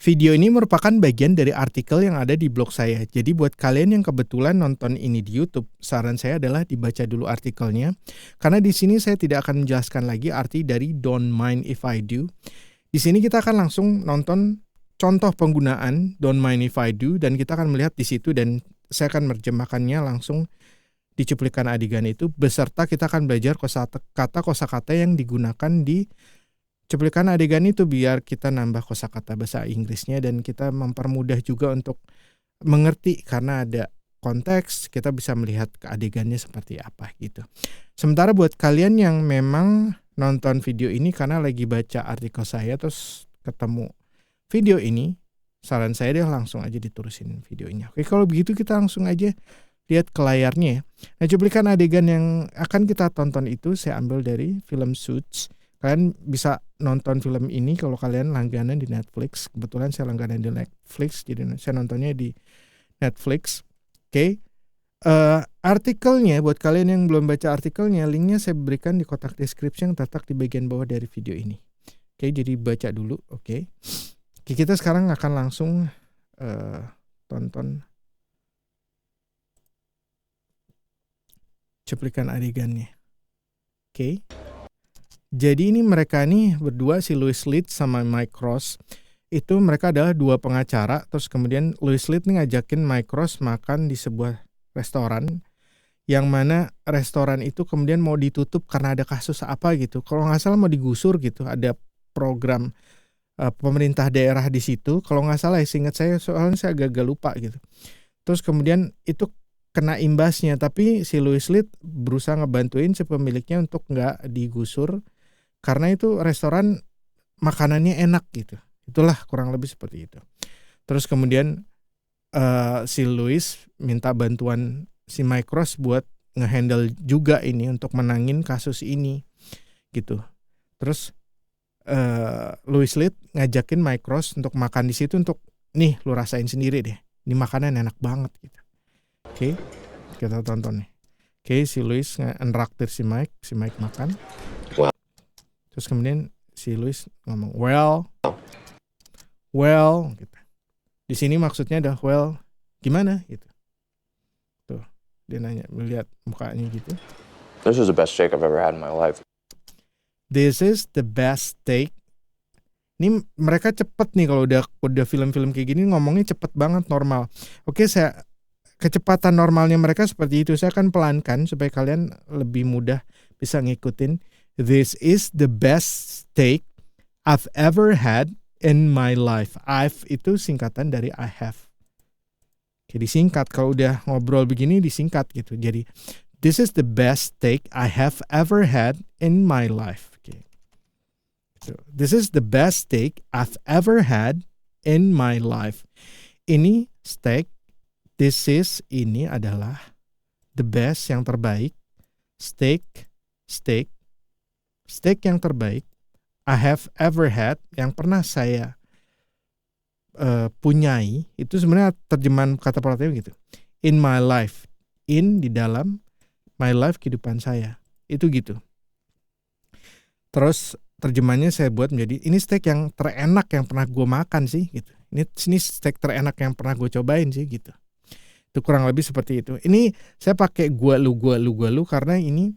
Video ini merupakan bagian dari artikel yang ada di blog saya. Jadi buat kalian yang kebetulan nonton ini di YouTube, saran saya adalah dibaca dulu artikelnya. Karena di sini saya tidak akan menjelaskan lagi arti dari don't mind if I do. Di sini kita akan langsung nonton contoh penggunaan don't mind if I do dan kita akan melihat di situ dan saya akan menerjemahkannya langsung di cuplikan adegan itu beserta kita akan belajar kosakata yang digunakan di cuplikan adegan itu biar kita nambah kosakata bahasa Inggrisnya dan kita mempermudah juga untuk mengerti karena ada konteks kita bisa melihat adegannya seperti apa gitu. Sementara buat kalian yang memang nonton video ini karena lagi baca artikel saya terus ketemu video ini, saran saya deh langsung aja diterusin videonya. Oke, kalau begitu kita langsung aja lihat ke layarnya ya. Nah, cuplikan adegan yang akan kita tonton itu saya ambil dari film Suits. Kalian bisa nonton film ini kalau kalian langganan di Netflix. Kebetulan saya langganan di Netflix, jadi saya nontonnya di Netflix. Oke. Artikelnya, buat kalian yang belum baca artikelnya, linknya saya berikan di kotak deskripsi yang terletak di bagian bawah dari video ini. Oke, jadi baca dulu. Oke, kita sekarang akan langsung tonton cuplikan adegannya. Oke. Jadi ini mereka nih berdua, si Louis Litt sama Mike Ross, itu mereka adalah dua pengacara. Terus kemudian Louis Litt nih ngajakin Mike Ross makan di sebuah restoran, yang mana restoran itu kemudian mau ditutup karena ada kasus apa gitu. Kalau nggak salah mau digusur gitu, ada program pemerintah daerah di situ. Kalau nggak salah ya, seingat saya, soalnya saya agak lupa gitu. Terus kemudian itu kena imbasnya, tapi si Louis Litt berusaha ngebantuin si pemiliknya untuk nggak digusur. Karena itu restoran makanannya enak gitu. Itulah kurang lebih seperti itu. Terus kemudian si Louis minta bantuan si Mike Ross buat ngehandle juga ini untuk menangin kasus ini gitu. Terus Louis Litt ngajakin Mike Ross untuk makan di situ untuk nih lu rasain sendiri deh. Ini makanan enak banget gitu. Oke, kita tonton nih. Oke, si Louis ngeraktir si Mike makan. Terus kemudian si Louis ngomong well gitu. Di sini maksudnya ada well gimana gitu. Tuh, dia nanya, melihat mukanya gitu. This is the best steak I've ever had in my life. This is the best steak. Ini mereka cepet nih kalau udah film-film kayak gini ngomongnya cepet banget, normal. Oke, kecepatan normalnya mereka seperti itu. Saya akan pelankan supaya kalian lebih mudah bisa ngikutin. This is the best steak I've ever had in my life. I've itu singkatan dari I have. Oke, disingkat. Kalau udah ngobrol begini disingkat gitu. Jadi this is the best steak I have ever had in my life. Oke. So, this is the best steak I've ever had in my life. Ini steak. This is ini adalah the best yang terbaik. Steak yang terbaik I have ever had, yang pernah saya punyai. Itu sebenarnya terjemahan kata perhatian gitu. In my life, in di dalam, my life kehidupan saya. Itu gitu. Terus terjemahannya saya buat menjadi ini steak yang terenak yang pernah gue makan sih gitu. Ini steak terenak yang pernah gue cobain sih gitu. Itu kurang lebih seperti itu. Ini saya pakai gua lu karena ini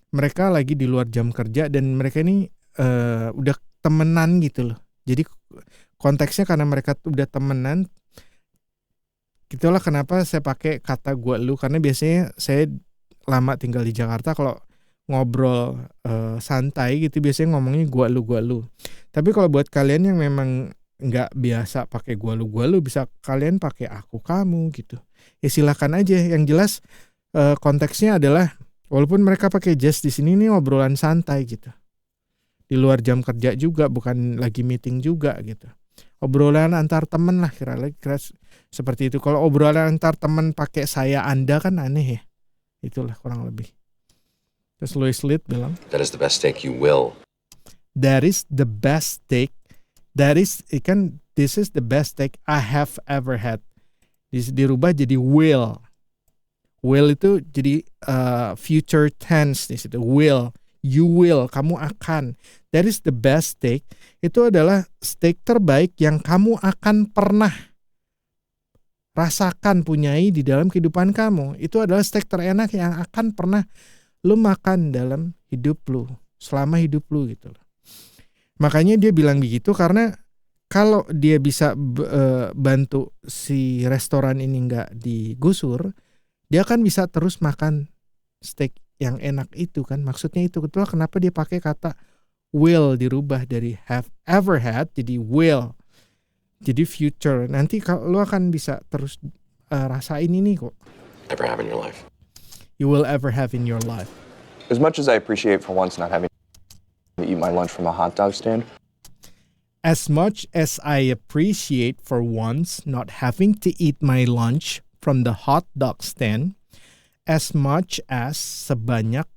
mereka lagi di luar jam kerja dan mereka ini udah temenan gitu loh. Jadi konteksnya karena mereka udah temenan. Itulah kenapa saya pakai kata gua lu, karena biasanya saya lama tinggal di Jakarta kalau ngobrol santai gitu biasanya ngomongnya gua lu. Tapi kalau buat kalian yang memang nggak biasa pakai gua lu bisa kalian pakai aku kamu gitu. Ya silakan aja. Yang jelas konteksnya adalah walaupun mereka pakai just di sini nih obrolan santai gitu. Di luar jam kerja juga, bukan lagi meeting juga gitu. Obrolan antar teman lah kira seperti itu. Kalau obrolan antar teman pakai saya Anda kan aneh ya. Itulah kurang lebih. Terus Louis Litt bilang, That is the best steak you will. That is the best steak. This is the best steak I have ever had. Dirubah jadi will. Will itu jadi future tense di situ. Will. You will, kamu akan. That is the best steak. Itu adalah steak terbaik yang kamu akan pernah rasakan, punyai di dalam kehidupan kamu. Itu adalah steak terenak yang akan pernah lu makan dalam hidup lu, selama hidup lu gitu loh. Makanya dia bilang begitu karena kalau dia bisa bantu si restoran ini nggak digusur, dia kan bisa terus makan steak yang enak itu kan. Maksudnya itu, itulah kenapa dia pakai kata will dirubah dari have ever had jadi will. Jadi future, nanti kalau lu akan bisa terus rasain ini kok. Ever have in your life. You will ever have in your life. As much as I appreciate for once not having to eat my lunch from a hot dog stand. As much as I appreciate for once not having to eat my lunch from the hot dog stand, as much as sebanyak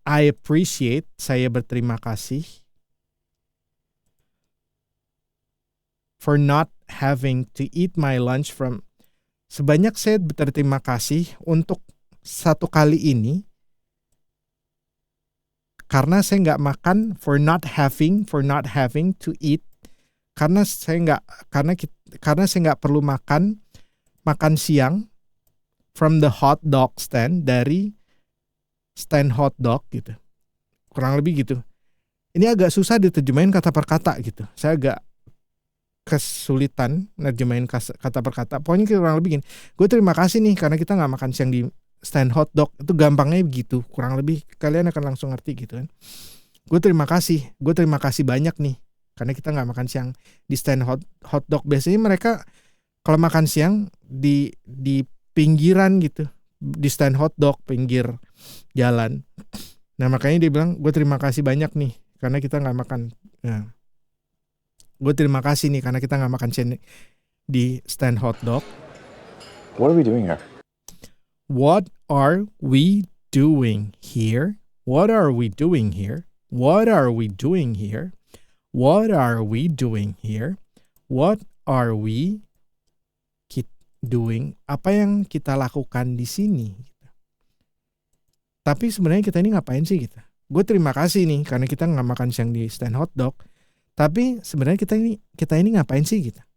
I appreciate, saya berterima kasih for not having to eat my lunch from, sebanyak saya berterima kasih untuk satu kali ini karena saya nggak makan, for not having to eat, karena saya nggak perlu makan siang from the hot dog stand, dari stand hot dog gitu, kurang lebih gitu. Ini agak susah diterjemahin kata per kata gitu, saya agak kesulitan nerjemahin kata per kata. Pokoknya kurang lebih gini, gue terima kasih nih karena kita nggak makan siang di stand hot dog. Itu gampangnya begitu, kurang lebih kalian akan langsung ngerti gitu kan. Gue terima kasih banyak nih karena kita nggak makan siang di stand hot dog. Biasanya mereka kalau makan siang di pinggiran gitu, di stand hot dog pinggir jalan. Nah makanya dia bilang gue terima kasih banyak nih karena kita nggak makan. Nah, gue terima kasih nih karena kita nggak makan siang di stand hot dog. What are we doing here? What are we doing here? What are we doing here? What are we doing here? What are we doing here? What are we doing? Apa yang kita lakukan di sini? Tapi sebenarnya kita ini ngapain sih kita? Gue terima kasih nih karena kita nggak makan siang di stand hot dog. Tapi sebenarnya kita ini ngapain sih kita?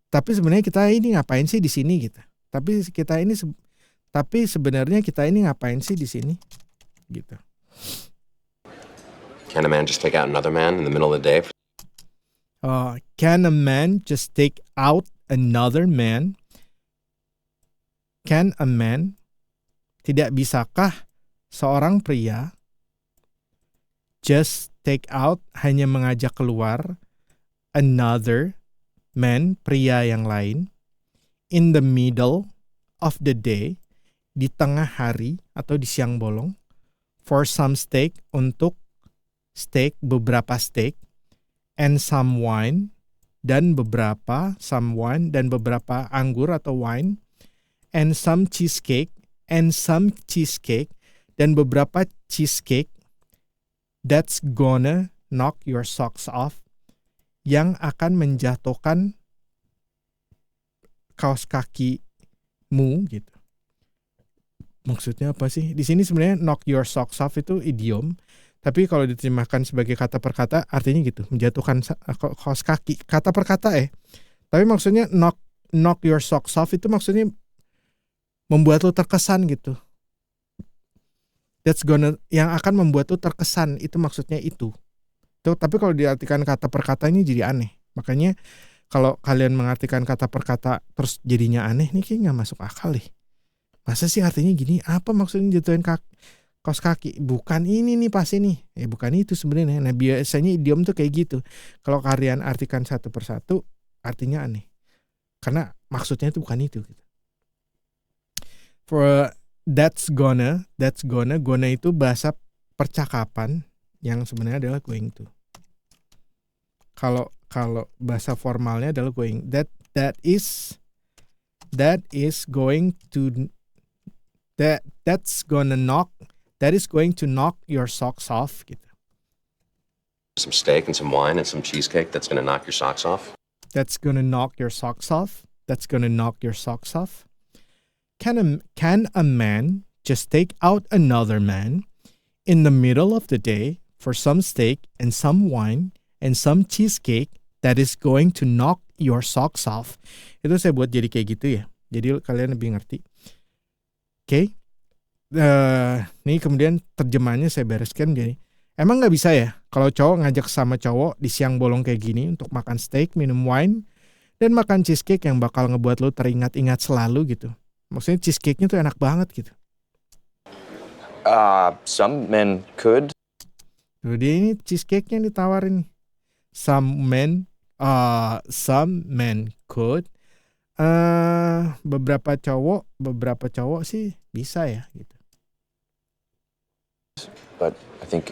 Tapi sebenarnya kita ini ngapain sih di sini gitu? Tapi sebenarnya kita ini ngapain sih di sini? Gitu. Can a man just take out another man in the middle of the day? Can a man just take out another man? Can a man, tidak bisakah seorang pria just take out, hanya mengajak keluar another man, pria yang lain, in the middle of the day, di tengah hari atau di siang bolong, for some steak, untuk steak, beberapa steak, and some wine, dan beberapa anggur atau wine, and some cheesecake, dan beberapa cheesecake, that's gonna knock your socks off, yang akan menjatuhkan kaos kakimu gitu. Maksudnya apa sih? Di sini sebenarnya knock your socks off itu idiom, tapi kalau diterjemahkan sebagai kata per kata artinya gitu, menjatuhkan kaos kaki. Kata per kata Tapi maksudnya knock your socks off itu maksudnya membuat lo terkesan gitu. That's gonna, yang akan membuat lo terkesan, itu maksudnya itu. Tapi kalau diartikan kata per kata ini jadi aneh. Makanya kalau kalian mengartikan kata per kata terus jadinya aneh, ini kayak gak masuk akal deh. Masa sih artinya gini? Apa maksudnya jatuhin kaos kaki? Bukan ini nih pasti nih. Bukan itu sebenarnya. Nah biasanya idiom tuh kayak gitu. Kalau kalian artikan satu persatu, artinya aneh. Karena maksudnya itu bukan itu. For that's gonna itu bahasa percakapan yang sebenarnya adalah going to. Kalau bahasa formalnya adalah going. That is going to knock your socks off gitu. Some steak and some wine and some cheesecake that's gonna knock your socks off. That's gonna knock your socks off. Can a man just take out another man in the middle of the day for some steak and some wine and some cheesecake that is going to knock your socks off. Itu saya buat jadi kayak gitu ya. Jadi kalian lebih ngerti. Oke. Nih kemudian terjemahannya saya bereskan jadi. Emang gak bisa ya kalau cowok ngajak sama cowok di siang bolong kayak gini untuk makan steak, minum wine, dan makan cheesecake yang bakal ngebuat lo teringat-ingat selalu gitu. Maksudnya cheesecake-nya tuh enak banget gitu. Some men could. Tuh dia ini cheesecake-nya ditawarin nih. Some men could. Beberapa cowok sih bisa ya gitu. But I think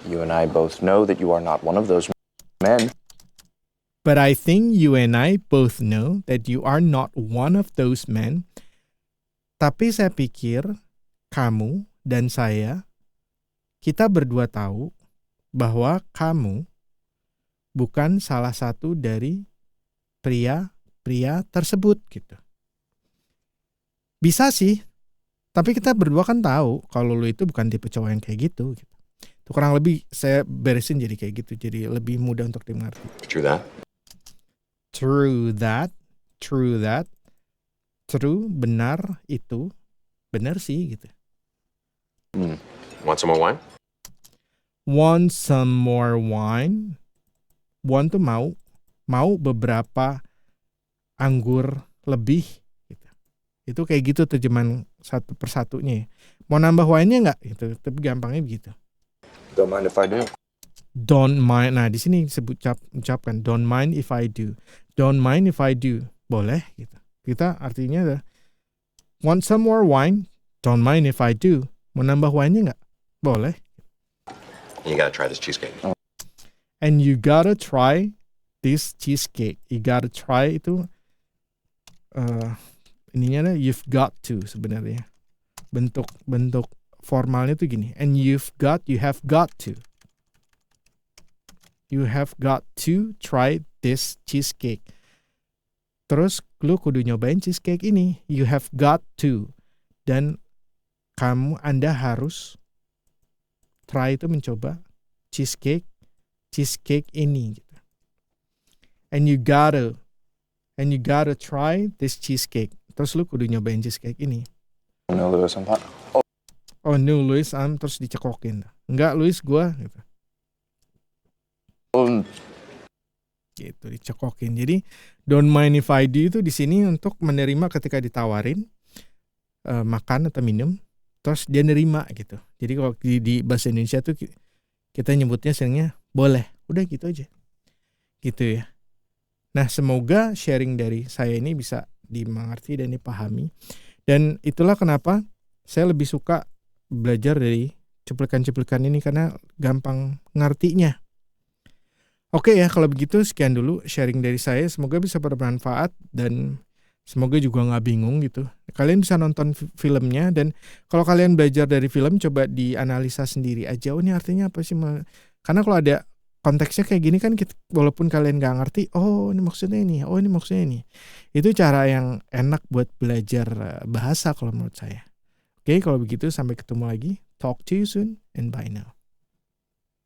you and I both know that you are not one of those men. But I think you and I both know that you are not one of those men. Tapi saya pikir kamu dan saya, kita berdua tahu bahwa kamu bukan salah satu dari pria tersebut gitu. Bisa sih, tapi kita berdua kan tahu kalau lu itu bukan tipe cowok yang kayak gitu. Itu kurang lebih saya beresin jadi kayak gitu, jadi lebih mudah untuk dimengerti. True that. True, benar itu, benar sih gitu. Want some more wine? Want some more wine? Want tuh mau beberapa anggur lebih gitu. Itu kayak gitu terjemahan satu persatunya ya. Mau nambah wine-nya nggak gitu, tapi gampangnya begitu. Don't mind if I do. Don't mind. Nah, di sini disebut ucapkan don't mind if I do. Don't mind if I do. Boleh gitu. Kita artinya adalah want some more wine? Don't mind if I do. Mau nambah wine-nya nggak? Boleh. You gotta try this cheesecake. And you gotta try this cheesecake. You gotta try itu ininya you've got to sebenarnya. Bentuk formalnya tuh gini. And you have got to. You have got to try this cheesecake. Terus lu kudu nyobain cheesecake ini. You have got to. Dan Anda harus try itu mencoba cheesecake ini gitu. And you gotta try this cheesecake. Terus lu kudu nyobain cheesecake ini. No, Louis, I'm fine. Oh no, Louis, terus dicekokin. Enggak, Louis, gua gitu. Gitu dicekokin. Jadi don't mind if I do itu di sini untuk menerima ketika ditawarin makan atau minum, terus dia nerima gitu. Jadi kalau di bahasa Indonesia tuh kita nyebutnya seringnya boleh. Udah gitu aja. Gitu ya. Nah, semoga sharing dari saya ini bisa dimengerti dan dipahami. Dan itulah kenapa saya lebih suka belajar dari cuplikan-cuplikan ini karena gampang ngertinya. Oke ya, kalau begitu sekian dulu sharing dari saya. Semoga bisa bermanfaat dan semoga juga nggak bingung gitu. Kalian bisa nonton filmnya dan kalau kalian belajar dari film coba dianalisa sendiri aja. Oh ini artinya apa sih? Karena kalau ada konteksnya kayak gini kan walaupun kalian nggak ngerti, oh ini maksudnya ini, oh ini maksudnya ini. Itu cara yang enak buat belajar bahasa kalau menurut saya. Oke, kalau begitu sampai ketemu lagi. Talk to you soon and bye now.